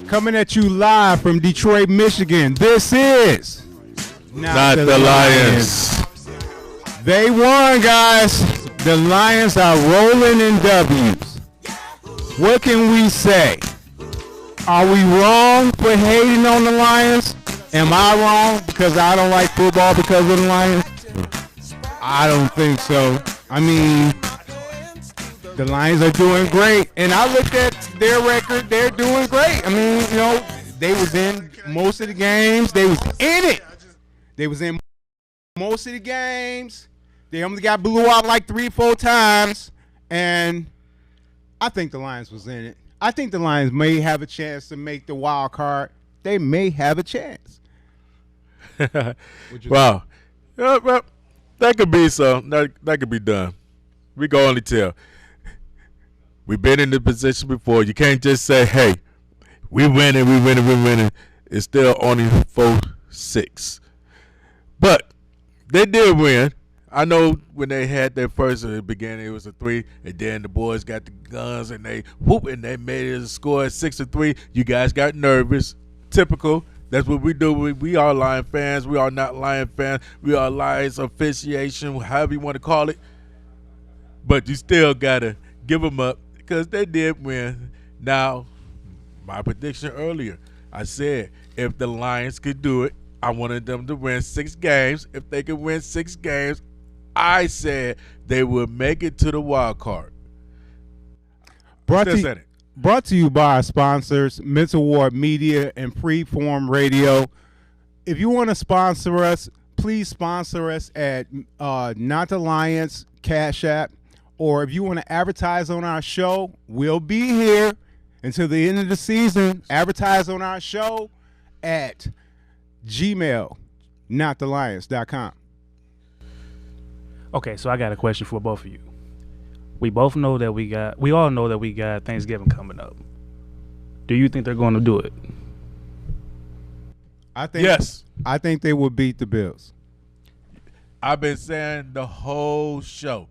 Coming at you live from Detroit, Michigan. This is Not the Lions. They won, guys. The Lions are rolling in W's. What can we say? Are we wrong for hating on the Lions? Am I wrong because I don't like football because of the Lions? I don't think so. I mean, the Lions are doing great. And I looked at their record. They're doing great. I mean, you know, they was in most of the games. They was in it. They was in most of the games. They only got blew out like 3-4 times. And I think the Lions was in it. I think the Lions may have a chance to make the wild card. They may have a chance. Wow. Well, that could be so. That could be done. We can only tell. We've been in the position before. You can't just say, hey, we winning. It's still only 4-6. But they did win. I know when they had their first at the beginning, it was a 3, and then the boys got the guns and they whoop and they made it a score at 6-3. You guys got nervous. Typical. That's what we do. We are Lion fans. We are not Lion fans. We are Lions officiation, however you want to call it. But you still gotta give them up because they did win. Now, my prediction earlier, I said if the Lions could do it, I wanted them to win 6 games. If they could win 6 games, I said they would make it to the wild card. Brought to you by our sponsors, Mental Ward Media and Freeform Radio. If you want to sponsor us, please sponsor us at Not the Lions Cash App. Or if you want to advertise on our show, we'll be here until the end of the season. Advertise on our show at Gmail, notthelions.com. Okay, so I got a question for both of you. We all know that we got Thanksgiving coming up. Do you think they're going to do it? Yes. I think they will beat the Bills. I've been saying the whole show.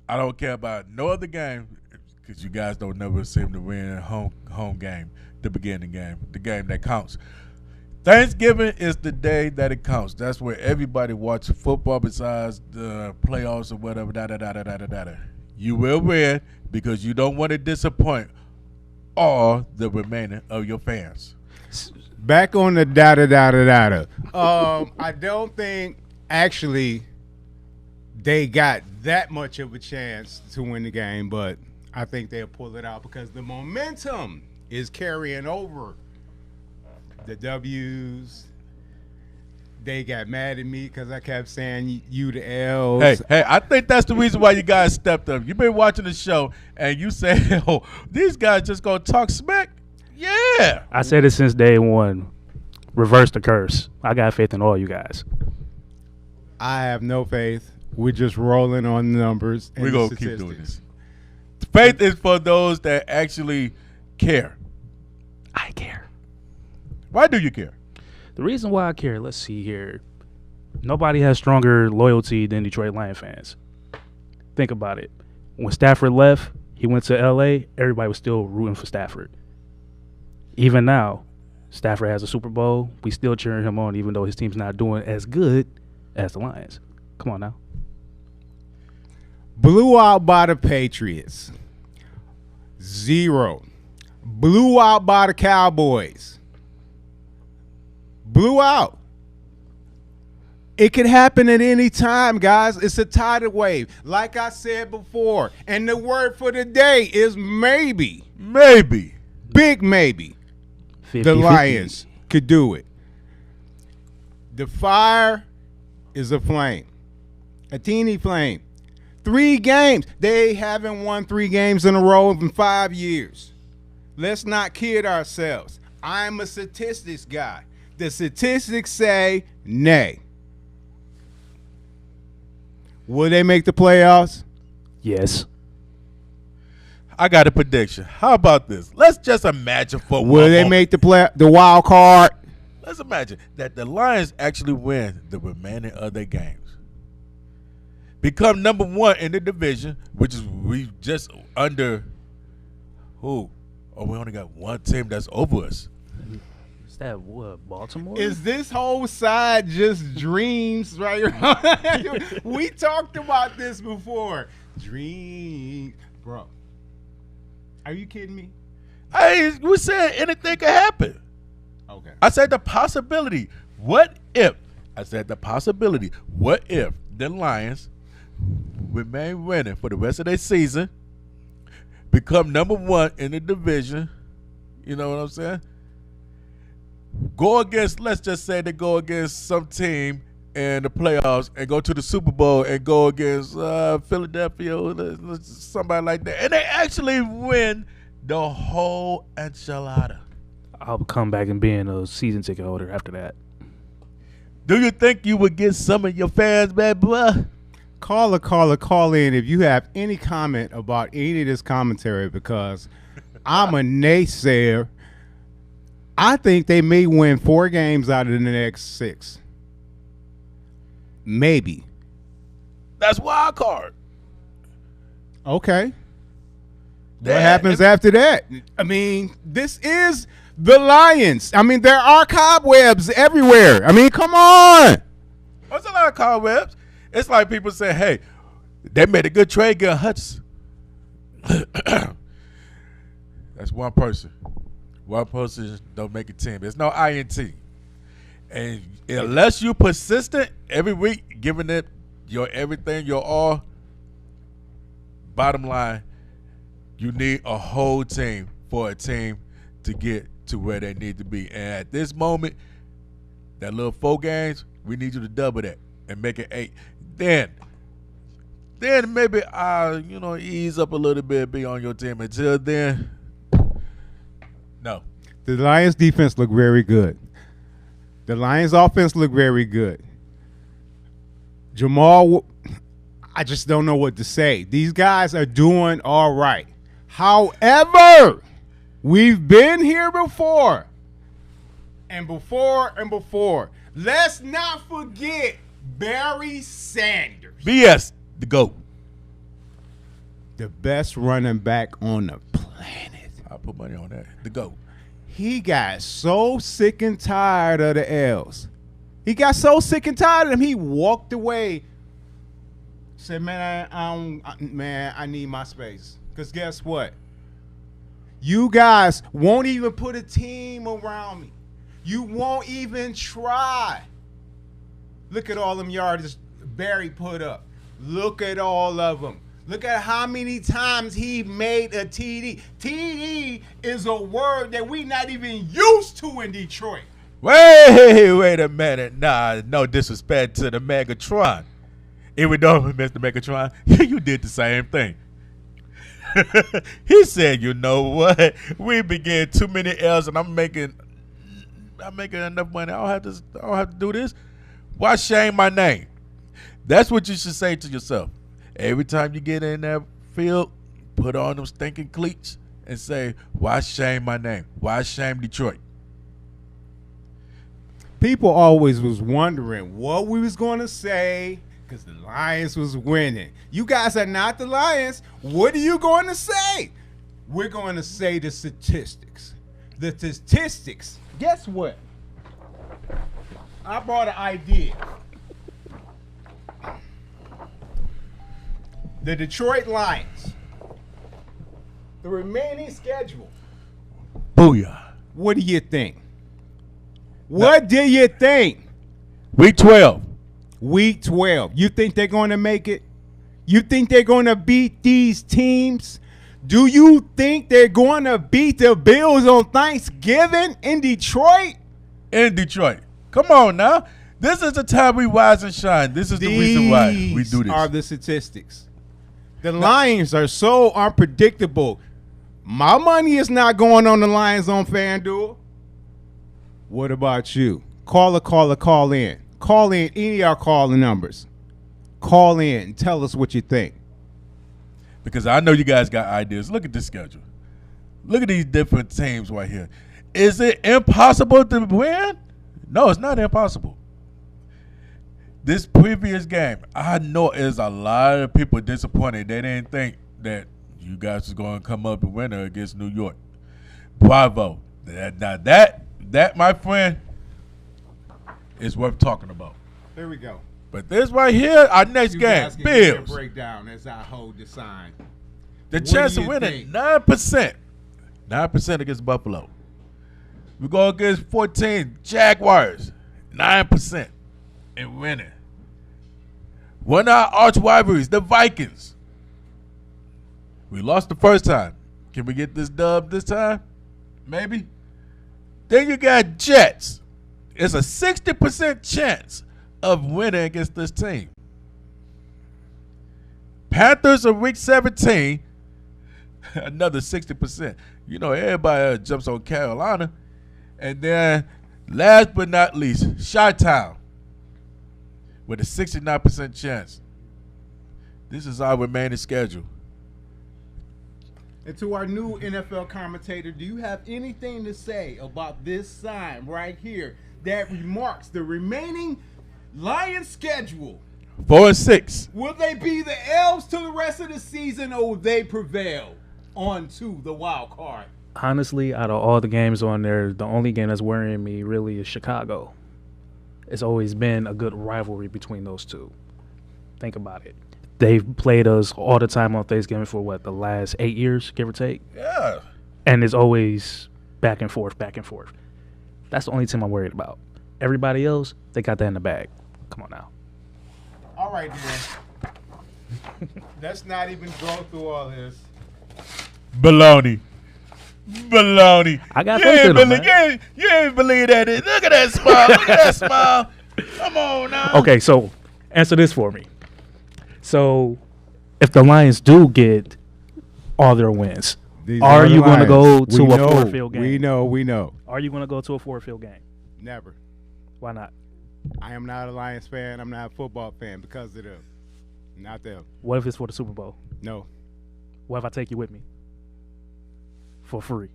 I don't care about no other game because you guys don't never seem to win a home game, the beginning game, the game that counts. Thanksgiving is the day that it counts. That's where everybody watches football besides the playoffs or whatever. You will win because you don't want to disappoint all the remaining of your fans. Back on the I don't think actually they got that much of a chance to win the game, but I think they'll pull it out because the momentum is carrying over. The W's, they got mad at me because I kept saying you the L's. Hey, I think that's the reason why you guys stepped up. You've been watching the show and you say, oh, these guys just going to talk smack? Yeah. I said it since day one. Reverse the curse. I got faith in all you guys. I have no faith. We're just rolling on the numbers. We're going to keep doing this. Faith is for those that actually care. I care. Why do you care? The reason why I care, let's see here. Nobody has stronger loyalty than Detroit Lion fans. Think about it. When Stafford left, he went to L.A., everybody was still rooting for Stafford. Even now, Stafford has a Super Bowl. We still cheering him on even though his team's not doing as good as the Lions. Come on now. Blew out by the Patriots. 0. Blew out by the Cowboys. Blew out. It could happen at any time, guys. It's a tidal wave. Like I said before, and the word for the day is maybe. Maybe. Big maybe. 50, the Lions could do it. The fire is a flame. A teeny flame. 3 games. They haven't won 3 games in a row in 5 years. Let's not kid ourselves. I'm a statistics guy. The statistics say nay. Will they make the playoffs? Yes. I got a prediction. How about this? Let's just imagine for Will they make the wild card? Let's imagine that the Lions actually win the remaining of their games. Become number 1 in the division, which is we just under who? Oh, we only got one team that's over us. Is that what, Baltimore? Is this whole side just dreams right here? We talked about this before. Dream. Bro. Are you kidding me? Hey, we said anything could happen. Okay. I said the possibility. What if? I said the possibility. What if the Lions remain winning for the rest of their season, become number one in the division? You know what I'm saying? Go against, let's just say they go against some team in the playoffs and go to the Super Bowl and go against Philadelphia or somebody like that. And they actually win the whole enchilada. I'll come back and being a season ticket holder after that. Do you think you would get some of your fans back, bruh? Call in if you have any comment about any of this commentary, because I'm a naysayer. I think they may win 4 games out of the next 6. Maybe. That's wild card. Okay. What happens after that? I mean, this is the Lions. I mean, there are cobwebs everywhere. I mean, come on. What's a lot of cobwebs? It's like people say, hey, they made a good trade getting Hutchinson. That's one person. One person don't make a team. There's no INT. And unless you're persistent every week, giving it your everything, your all, bottom line, you need a whole team for a team to get to where they need to be. And at this moment, that little 4 games, we need you to double that and make it 8. Then maybe I'll, ease up a little bit, be on your team. Until then, no. The Lions defense look very good. The Lions offense look very good. Jamal, I just don't know what to say. These guys are doing all right. However, we've been here before. And before. Let's not forget Barry Sanders. BS, the GOAT. The best running back on the planet. I'll put money on that. The GOAT. He got so sick and tired of the L's. He got so sick and tired of them, he walked away. Said, man, I need my space. Because guess what? You guys won't even put a team around me. You won't even try. Look at all them yards Barry put up. Look at all of them. Look at how many times he made a TD. TD is a word that we not even used to in Detroit. Wait a minute. Nah, no disrespect to the Megatron. Even though, Mr. Megatron, you did the same thing. He said, you know what? We began too many L's and I'm making enough money. I don't have to do this. Why shame my name? That's what you should say to yourself. Every time you get in that field, put on them stinking cleats and say, why shame my name? Why shame Detroit? People always was wondering what we was going to say because the Lions was winning. You guys are not the Lions. What are you going to say? We're going to say the statistics. The statistics. Guess what? I brought an idea. The Detroit Lions. The remaining schedule. Booyah. What do you think? What do you think? Week 12. Week 12. You think they're going to make it? You think they're going to beat these teams? Do you think they're going to beat the Bills on Thanksgiving in Detroit? In Detroit. Come on now. This is the time we rise and shine. This is the reason why we do this. These are the statistics. The Lions are so unpredictable. My money is not going on the Lions on FanDuel. What about you? Call in. Call in any of our calling numbers. Call in and tell us what you think. Because I know you guys got ideas. Look at this schedule. Look at these different teams right here. Is it impossible to win? No, it's not impossible. This previous game, I know there's a lot of people disappointed. They didn't think that you guys was going to come up and win against New York. Bravo. Now that, my friend, is worth talking about. There we go. But this right here, our next game, Bills. Breakdown as I hold the sign. The chance of winning, 9%. 9% against Buffalo. We go against 14 Jaguars, 9% in winning. One of our arch rivalries, the Vikings. We lost the first time. Can we get this dub this time? Maybe. Then you got Jets. It's a 60% chance of winning against this team. Panthers of week 17, another 60%. You know, everybody jumps on Carolina. And then, last but not least, Chi-Town with a 69% chance. This is our remaining schedule. And to our new NFL commentator, do you have anything to say about this sign right here that remarks the remaining Lions schedule? 4-6. Will they be the elves to the rest of the season, or will they prevail on to the wild card? Honestly, out of all the games on there, the only game that's worrying me really is Chicago. It's always been a good rivalry between those two. Think about it. They've played us all the time on Thanksgiving for what, the last 8 years, give or take? Yeah. And it's always back and forth, back and forth. That's the only team I'm worried about. Everybody else, they got that in the bag. Come on now. All right, then. Let's not even go through all this. Baloney. I got faith in them, man. You ain't believe that. Look at that smile. Look at that smile. Come on now. Okay, so answer this for me. So if the Lions do get all their wins, are you going to go to a Ford-Field game? We know. Are you going to go to a Ford-Field game? Never. Why not? I am not a Lions fan. I'm not a football fan because of them. Not them. What if it's for the Super Bowl? No. What if I take you with me? For free.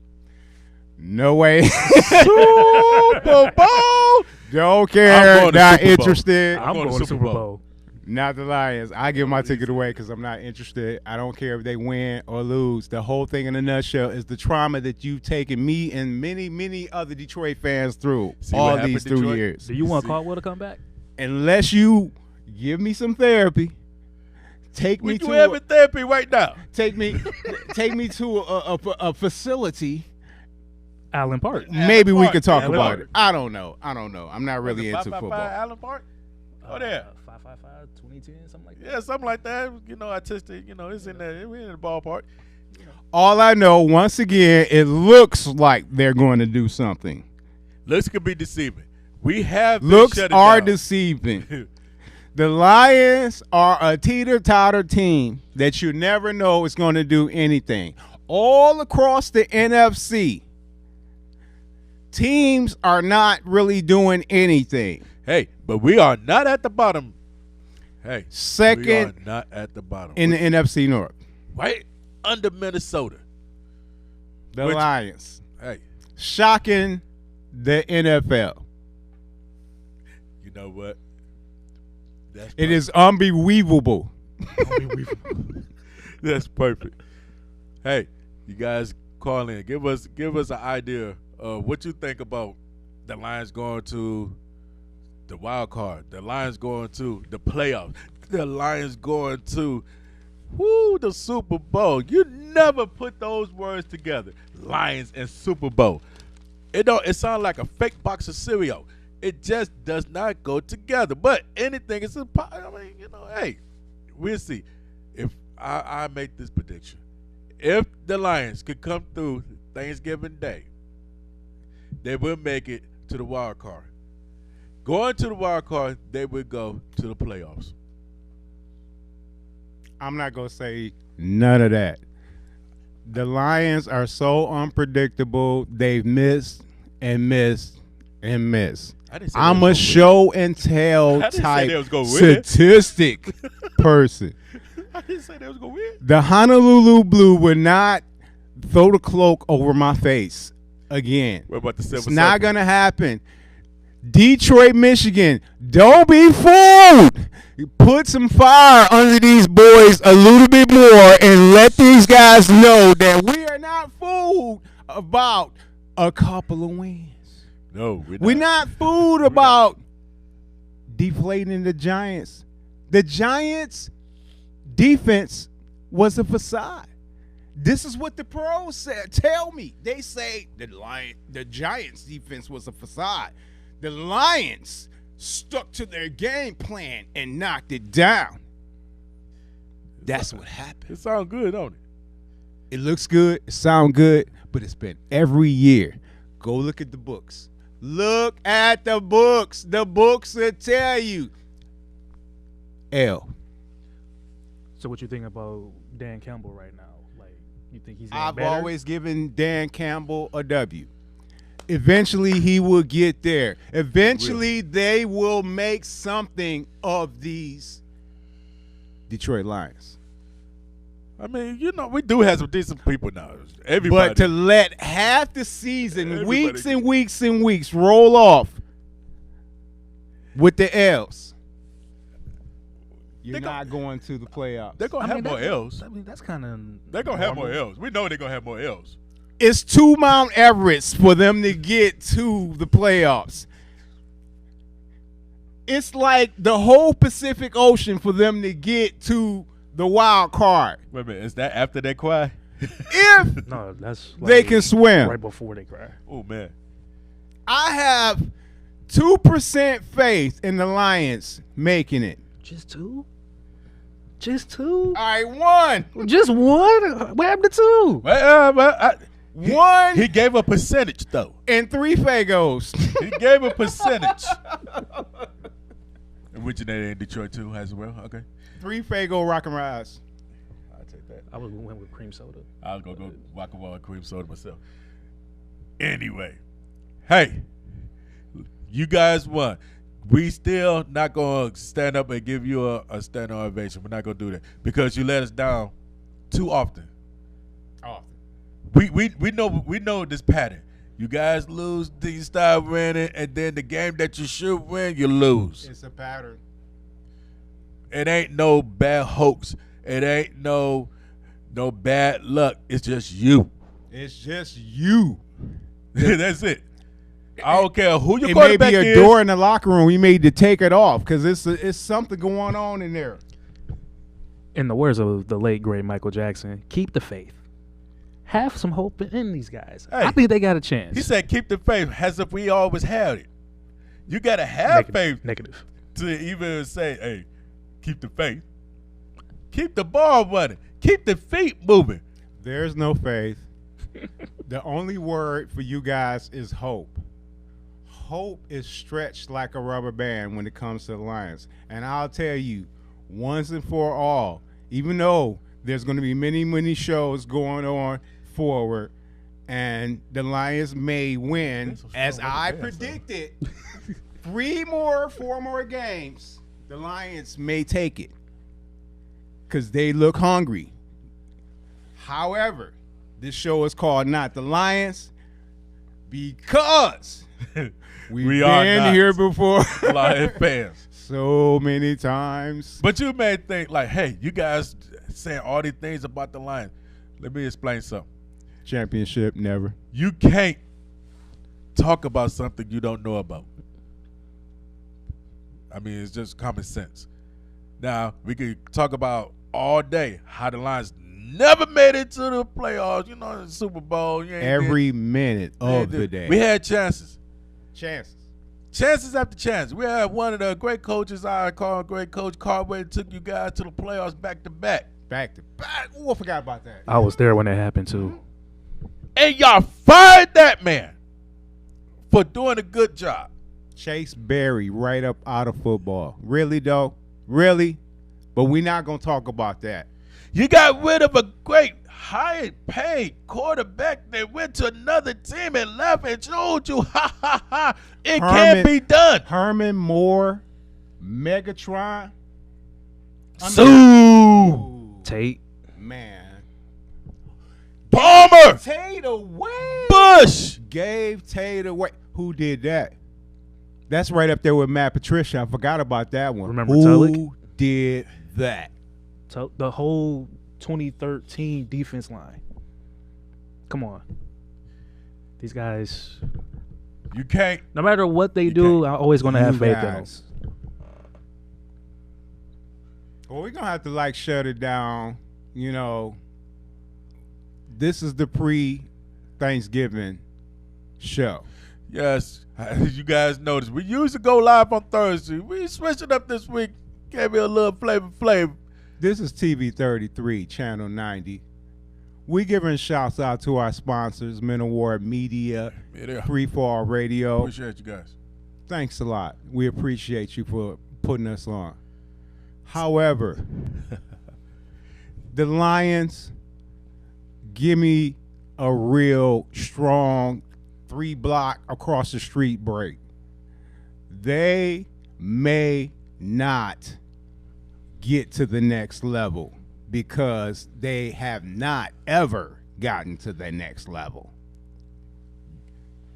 No way. Super Bowl. Don't care. Not interested. I'm going to Super Bowl. Not the Lions. I give my ticket away because I'm not interested. I don't care if they win or lose. The whole thing in a nutshell is the trauma that you've taken me and many, many other Detroit fans through all these 2 years. Do you want Caldwell to come back? Unless you give me some therapy, take me to having therapy right now. Take me to a facility. Allen Park. Maybe we could talk about it. I don't know. I'm not really into football. Allen Park? Oh, there. 555, 2010, something like that. Yeah, something like that. You know, artistic. You know, it's in there. We're in the ballpark. All I know, once again, it looks like they're going to do something. Looks could be deceiving. We have looks are deceiving. The Lions are a teeter-totter team that you never know is going to do anything. All across the NFC, teams are not really doing anything. Hey, but we are not at the bottom. Hey, second, we are not at the bottom. In the NFC North. Right under Minnesota. The Lions. Hey. Shocking the NFL. You know what? It is unbelievable. That's perfect. Hey, you guys call in. Give us an idea of what you think about the Lions going to the wild card, the Lions going to the playoffs, the Lions going to the Super Bowl. You never put those words together. Lions and Super Bowl. It sounds like a fake box of cereal. It just does not go together. But anything is possible. I mean, you know, hey, we'll see. If I make this prediction, if the Lions could come through Thanksgiving Day, they will make it to the wild card. Going to the wild card, they will go to the playoffs. I'm not going to say none of that. The Lions are so unpredictable. They've missed and missed and missed. I'm a show and tell type statistic person. I didn't say they was going to win. The Honolulu Blue would not throw the cloak over my face again. What about the 7-7? It's not going to happen. Detroit, Michigan, don't be fooled. Put some fire under these boys a little bit more and let these guys know that we are not fooled about a couple of wins. No, We're not fooled about deflating the Giants. The Giants' defense was a facade. This is what the pros said. Tell me. They say the Giants' defense was a facade. The Lions stuck to their game plan and knocked it down. That's what happened. It sounds good, don't it? It looks good. It sounds good. But it's been every year. Go look at the books. Look at the books. The books will tell you. L. So what you think about Dan Campbell right now? Like, you think he's I've better? always given Dan Campbell a W. Eventually, he will get there. Eventually, they will make something of these Detroit Lions. I mean, you know, we do have some decent people now. Everybody. But to let half the season, Everybody weeks and weeks and weeks, roll off with the L's, you're not going to the playoffs. They're going to have more L's. I mean, that's kind of. They're going to have more L's. We know they're going to have more L's. It's 2 Mount Everests for them to get to the playoffs. It's like the whole Pacific Ocean for them to get to the wild card. Wait a minute. Is that after they cry? If No, that's like they can swim. right before they cry. Oh, man. I have 2% faith in the Lions making it. Just 2? Just 2? All right, 1. Just 1? What happened to 2? One He gave a percentage, though. and 3 Fagos. He gave a percentage. And originated in Detroit, too, as well. Okay. 3 Fago Rock and Rise. I'll take that. I was went with cream soda. I'll go guacamole cream soda myself. Anyway, hey, you guys won. We still not going to stand up and give you a standing ovation. We're not going to do that because you let us down too often. We know this pattern. You guys lose, then you start winning, and then the game that you should win, you lose. It's a pattern. It ain't no bad hoax. It ain't no bad luck. It's just you. It's just you. That's it. I don't care who your It may quarterback be a is. door in the locker room. We made to take it off because it's something going on in there. In the words of the late great Michael Jackson, keep the faith. Have some hope in these guys. Hey, I think they got a chance. He said, "Keep the faith," as if we always had it. You gotta have faith Negative. to even say, "Hey, keep the faith." Keep the ball running. Keep the feet moving. There's no faith. The only word for you guys is hope. Hope is stretched like a rubber band when it comes to the Lions. And I'll tell you, once and for all, even though there's going to be many, many shows going on forward, and the Lions may win, as I predicted, 4 more games, the Lions may take it because they look hungry. However, this show is called Not the Lions because we've are been not here before Lion fans. so many times. But you may think like, "Hey, you guys saying all these things about the Lions." Let me explain something. Championship, never. You can't talk about something you don't know about. I mean, it's just common sense. Now, we could talk about all day how the Lions never made it to the playoffs, in the Super Bowl. Every minute of the day. We had chances. Chances After chances. We had one of the great coaches I call great coach, Caldwell, took you guys to the playoffs back to back. back to back. Oh, I forgot about that. I was there when that happened too. And y'all fired that man for doing a good job. Chase Berry right up out of football. Really, though? Really? But we're not going to talk about that. You got rid of a great, high-paid quarterback that went to another team and left and showed you, it can't be done. Herman Moore, Megatron. Sue. Tate. Man. Palmer. Tate away. Bush. Gave Tate away. Who did that? That's right up there with Matt Patricia. I forgot about that one. Remember Who Tulloch? did that? So the whole 2013 defense line. Come on. These guys, You can't. no matter what they do, I'm always going to have faith in them. Well, we're going to have to like shut it down. You know, this is the pre-Thanksgiving show. Yes, as you guys noticed, we used to go live on Thursday. We switched it up this week. Gave me a little flavor. This is TV 33, Channel 90. We giving shouts out to our sponsors, Men Award Media, Free Fall Radio. Appreciate you guys. Thanks a lot. We appreciate you for putting us on. However, the Lions, give me a real strong 3-block across the street break. They may not get to the next level because they have not ever gotten to the next level.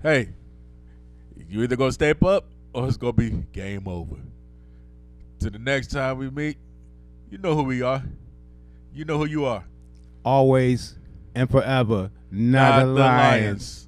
Hey, you either gonna step up or it's gonna be game over. Till the next time we meet, you know who we are. You know who you are. Always and forever, not the Lions.